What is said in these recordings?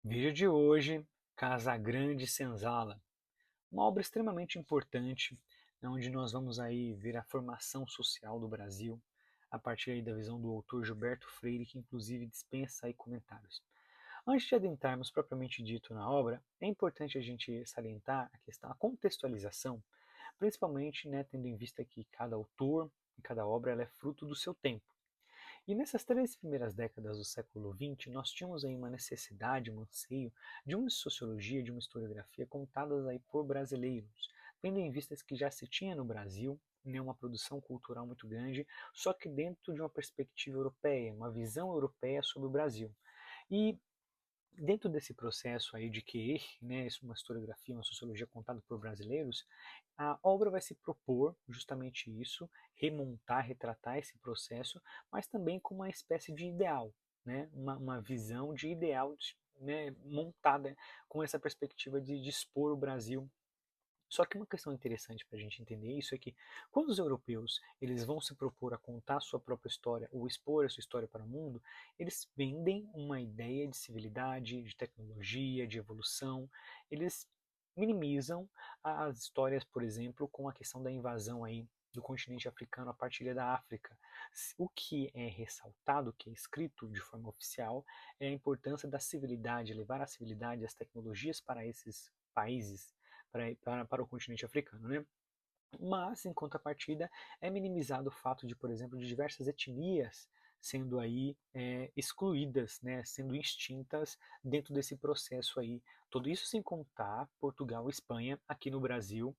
Vídeo de hoje, Casa Grande Senzala, uma obra extremamente importante, onde nós vamos aí ver a formação social do Brasil, a partir aí da visão do autor Gilberto Freire, que inclusive dispensa aí comentários. Antes de adentrarmos propriamente dito na obra, é importante a gente salientar a questão, a contextualização, principalmente tendo em vista que cada autor e cada obra ela é fruto do seu tempo. E nessas 3 primeiras décadas do século XX, nós tínhamos aí uma necessidade, um anseio de uma sociologia, de uma historiografia contadas aí por brasileiros, tendo em vista que já se tinha no Brasil uma produção cultural muito grande, só que dentro de uma perspectiva europeia, uma visão europeia sobre o Brasil. E dentro desse processo aí de que, uma historiografia, uma sociologia contada por brasileiros, a obra vai se propor justamente isso, remontar, retratar esse processo, mas também com uma espécie de ideal, uma visão de ideal, montada com essa perspectiva de expor o Brasil. Só que uma questão interessante para a gente entender isso é que quando os europeus eles vão se propor a contar a sua própria história ou expor a sua história para o mundo, eles vendem uma ideia de civilidade, de tecnologia, de evolução. Eles minimizam as histórias, por exemplo, com a questão da invasão aí do continente africano a partir da África. O que é ressaltado, o que é escrito de forma oficial, é a importância da civilidade, levar a civilidade e as tecnologias para esses países para o continente africano, né? Mas, em contrapartida, é minimizado o fato de, por exemplo, de diversas etnias sendo aí excluídas, sendo extintas dentro desse processo aí. Tudo isso sem contar Portugal e Espanha aqui no Brasil,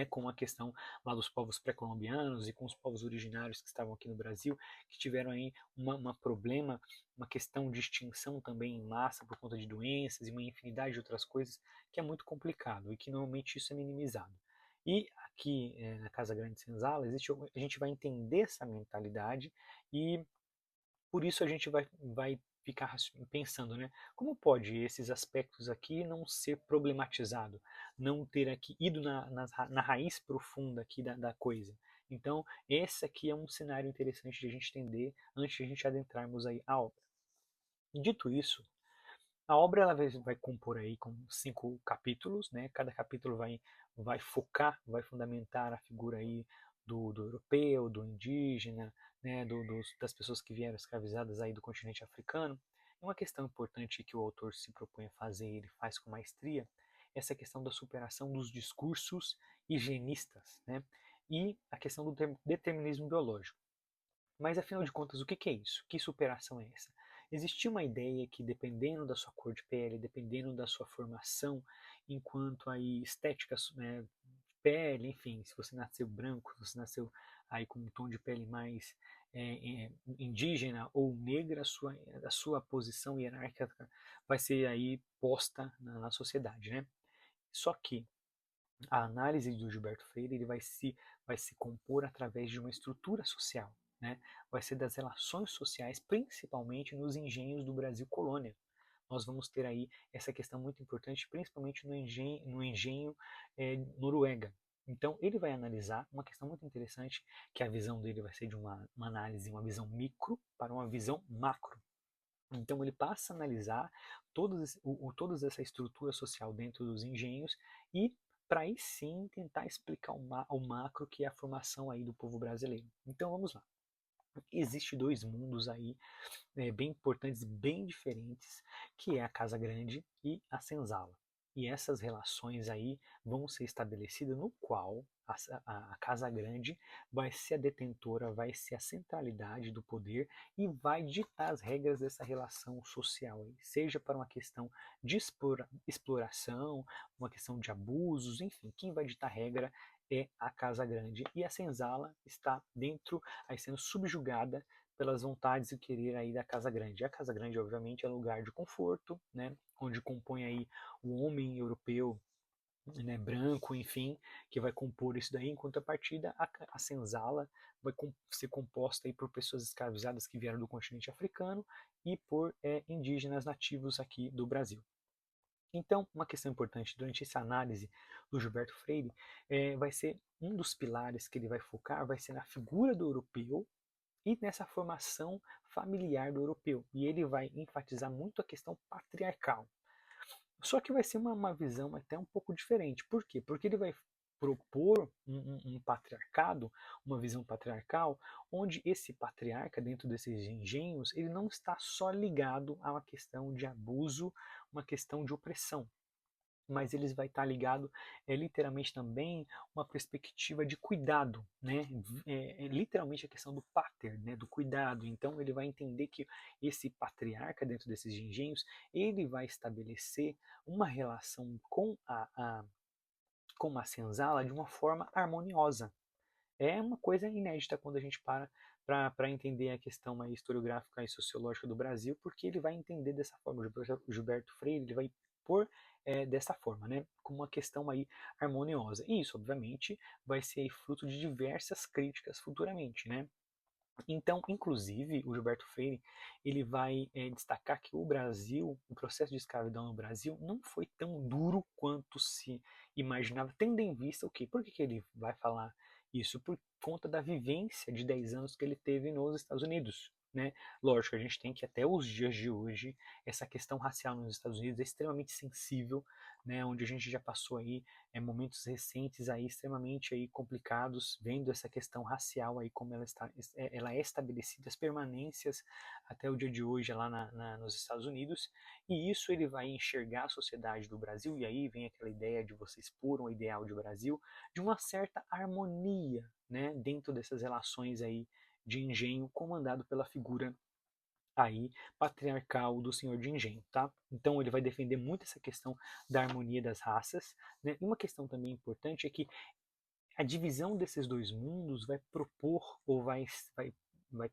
com a questão lá dos povos pré-colombianos e com os povos originários que estavam aqui no Brasil, que tiveram aí problema, uma questão de extinção também em massa por conta de doenças e uma infinidade de outras coisas, que é muito complicado e que normalmente isso é minimizado. E aqui na Casa Grande Senzala, a gente vai entender essa mentalidade e por isso a gente vai ficar pensando, como pode esses aspectos aqui não ser problematizado, não ter aqui ido na raiz profunda aqui da coisa. Então, esse aqui é um cenário interessante de a gente entender antes de a gente adentrarmos aí a obra. Dito isso, a obra ela vai compor aí com 5 capítulos, Cada capítulo vai focar, vai fundamentar a figura aí do europeu, do indígena, das pessoas que vieram escravizadas aí do continente africano. E uma questão importante que o autor se propõe a fazer, ele faz com maestria, é essa questão da superação dos discursos higienistas, E a questão do determinismo biológico. Mas afinal de contas, o que é isso? Que superação é essa? Existia uma ideia que dependendo da sua cor de pele, dependendo da sua formação, enquanto aí estética, pele, enfim, se você nasceu branco, se você nasceu aí com um tom de pele mais indígena ou negra, a sua posição hierárquica vai ser aí posta na sociedade, Só que a análise do Gilberto Freire ele vai se compor através de uma estrutura social, vai ser das relações sociais, principalmente nos engenhos do Brasil colônia. Nós vamos ter aí essa questão muito importante, principalmente no engenho Noruega. Então, ele vai analisar uma questão muito interessante, que a visão dele vai ser de uma análise, uma visão micro para uma visão macro. Então ele passa a analisar toda essa estrutura social dentro dos engenhos e para aí sim tentar explicar o macro que é a formação aí do povo brasileiro. Então vamos lá. Existem dois mundos aí bem importantes, bem diferentes, que é a Casa Grande e a Senzala. E essas relações aí vão ser estabelecidas no qual a Casa Grande vai ser a detentora, vai ser a centralidade do poder e vai ditar as regras dessa relação social, aí, seja para uma questão de exploração, uma questão de abusos, enfim, quem vai ditar a regra é a Casa Grande. E a Senzala está dentro, aí sendo subjugada pelas vontades e querer aí da Casa Grande. A Casa Grande, obviamente, é lugar de conforto, onde compõe aí o homem europeu, branco, enfim, que vai compor isso daí. Em contrapartida, a senzala vai ser composta aí por pessoas escravizadas que vieram do continente africano e por indígenas nativos aqui do Brasil. Então, uma questão importante durante essa análise do Gilberto Freire vai ser um dos pilares que ele vai focar, vai ser na figura do europeu e nessa formação familiar do europeu. E ele vai enfatizar muito a questão patriarcal. Só que vai ser uma visão até um pouco diferente. Por quê? Porque ele vai propor um patriarcado, uma visão patriarcal, onde esse patriarca, dentro desses engenhos, ele não está só ligado a uma questão de abuso, uma questão de opressão, mas eles vai estar ligado literalmente também uma perspectiva de cuidado, né? Literalmente a questão do pater, né? Do cuidado. Então ele vai entender que esse patriarca dentro desses engenhos ele vai estabelecer uma relação com a senzala de uma forma harmoniosa. É uma coisa inédita quando a gente para entender a questão aí, historiográfica e sociológica do Brasil, porque ele vai entender dessa forma. O Gilberto Freire ele vai pôr dessa forma, né, como uma questão aí harmoniosa. E isso, obviamente, vai ser aí fruto de diversas críticas futuramente, né? Então, inclusive, o Gilberto Freire ele vai destacar que o Brasil, o processo de escravidão no Brasil, não foi tão duro quanto se imaginava, tendo em vista o quê? Por que ele vai falar isso? Por conta da vivência de 10 anos que ele teve nos Estados Unidos. Né? Lógico, a gente tem que até os dias de hoje, essa questão racial nos Estados Unidos é extremamente sensível, né? Onde a gente já passou aí momentos recentes aí extremamente aí complicados, vendo essa questão racial aí como ela é estabelecida, as permanências até o dia de hoje lá nos Estados Unidos, e isso ele vai enxergar a sociedade do Brasil, e aí vem aquela ideia de você expor um ideal de Brasil, de uma certa harmonia, né, dentro dessas relações aí de engenho comandado pela figura aí patriarcal do senhor de engenho, tá? Então ele vai defender muito essa questão da harmonia das raças, né? E uma questão também importante é que a divisão desses dois mundos vai propor ou vai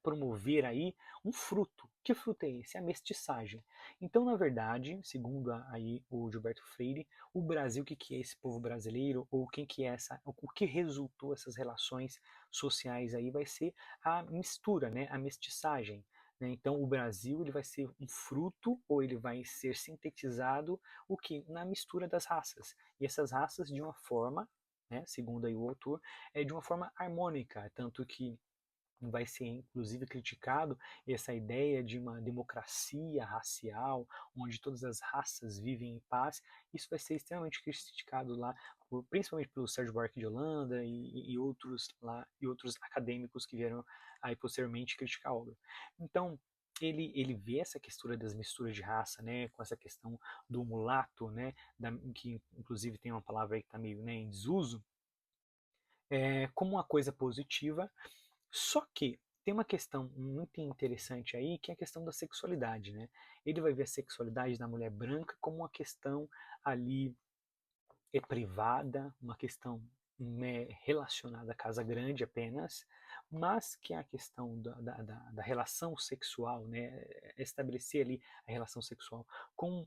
promover aí um fruto. Que fruto é esse? A mestiçagem. Então, na verdade, segundo aí o Gilberto Freire, o Brasil, o que que é esse povo brasileiro, ou quem que é o que resultou essas relações sociais aí vai ser a mistura, né? A mestiçagem. Né? Então, o Brasil ele vai ser um fruto ou ele vai ser sintetizado o que na mistura das raças. E essas raças de uma forma, né, segundo aí o autor, é de uma forma harmônica, tanto que vai ser inclusive criticado essa ideia de uma democracia racial, onde todas as raças vivem em paz. Isso vai ser extremamente criticado lá, principalmente pelo Sérgio Buarque de Holanda e outros lá e outros acadêmicos que vieram aí posteriormente criticar a obra. Então ele vê essa questão das misturas de raça, né, com essa questão do mulato, né, que inclusive tem uma palavra aí que está meio, né, em desuso, como uma coisa positiva, só que tem uma questão muito interessante aí, que é a questão da sexualidade, né? Ele vai ver a sexualidade da mulher branca como uma questão ali privada, uma questão né, relacionada à casa grande apenas, mas que é a questão da relação sexual, né? Estabelecer ali a relação sexual com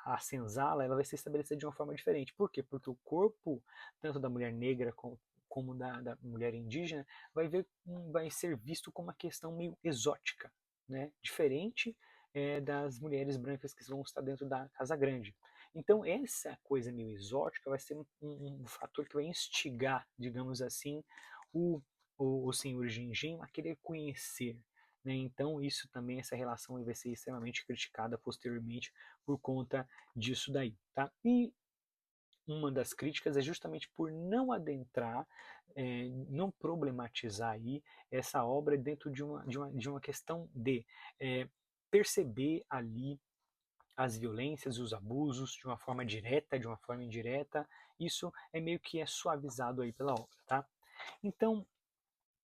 a senzala, ela vai ser estabelecida de uma forma diferente. Por quê? Porque o corpo, tanto da mulher negra como da mulher indígena, vai ser visto como uma questão meio exótica, né? Diferente das mulheres brancas que vão estar dentro da casa grande. Então, essa coisa meio exótica vai ser um fator que vai instigar, digamos assim, o, o senhor de engenho a querer conhecer. Né? Então, isso também, essa relação vai ser extremamente criticada posteriormente por conta disso daí. Tá? E uma das críticas é justamente por não adentrar, não problematizar aí essa obra dentro de uma questão de perceber ali as violências e os abusos de uma forma direta, de uma forma indireta. Isso é meio que suavizado aí pela obra, tá? Então,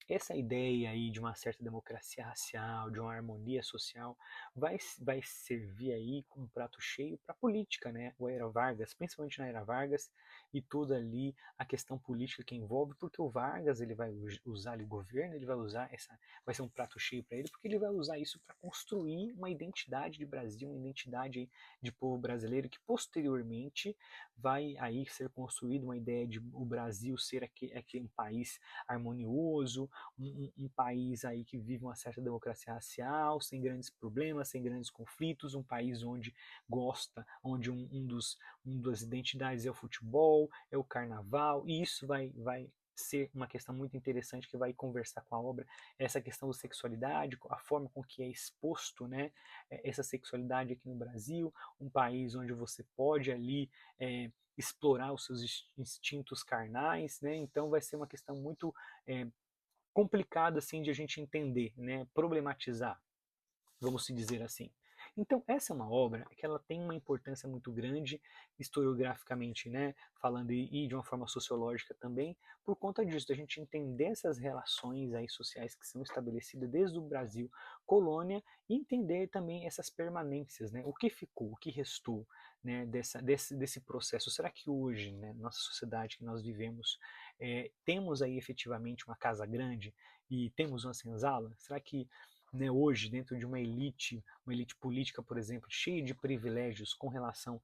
essa ideia aí de uma certa democracia racial, de uma harmonia social, vai servir aí como um prato cheio para a política, né? O Era Vargas, principalmente na Era Vargas, e toda ali a questão política que envolve, porque o Vargas ele vai usar ali o governo, ele vai usar vai ser um prato cheio para ele, porque ele vai usar isso para construir uma identidade de Brasil, uma identidade aí de povo brasileiro, que posteriormente vai aí ser construída uma ideia de o Brasil ser aquele um país harmonioso, um país aí que vive uma certa democracia racial, sem grandes problemas, sem grandes conflitos, um país onde onde um das identidades é o futebol, é o carnaval, e isso vai ser uma questão muito interessante que vai conversar com a obra, essa questão da sexualidade, a forma com que é exposto, né, essa sexualidade aqui no Brasil, um país onde você pode ali explorar os seus instintos carnais, né, então vai ser uma questão muito é, complicada assim de a gente entender, né, problematizar, vamos se dizer assim. Então, essa é uma obra que ela tem uma importância muito grande, historiograficamente, né, falando e de uma forma sociológica também, por conta disso, da gente entender essas relações aí sociais que são estabelecidas desde o Brasil colônia e entender também essas permanências, né, o que ficou, o que restou, né, desse processo. Será que hoje, né, nossa sociedade que nós vivemos, temos aí efetivamente uma casa grande e temos uma senzala? Será que, né, hoje, dentro de uma elite política, por exemplo, cheia de privilégios com relação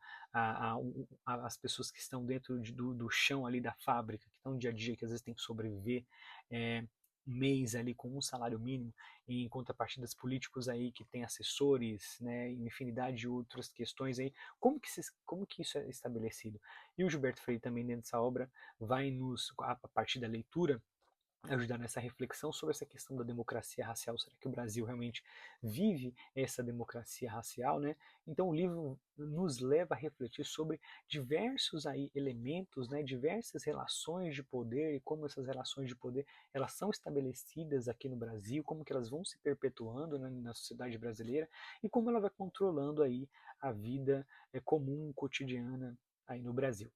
às pessoas que estão dentro do chão ali da fábrica, que estão dia a dia, que às vezes tem que sobreviver um mês ali com um salário mínimo, em contrapartida dos políticos aí que têm assessores, né, e infinidade de outras questões aí, como que isso é estabelecido? E o Gilberto Freire também dentro dessa obra vai a partir da leitura, ajudar nessa reflexão sobre essa questão da democracia racial. Será que o Brasil realmente vive essa democracia racial, né? Então o livro nos leva a refletir sobre diversos aí elementos, né, diversas relações de poder e como essas relações de poder elas são estabelecidas aqui no Brasil, como que elas vão se perpetuando, né, na sociedade brasileira e como ela vai controlando aí a vida comum, cotidiana aí no Brasil.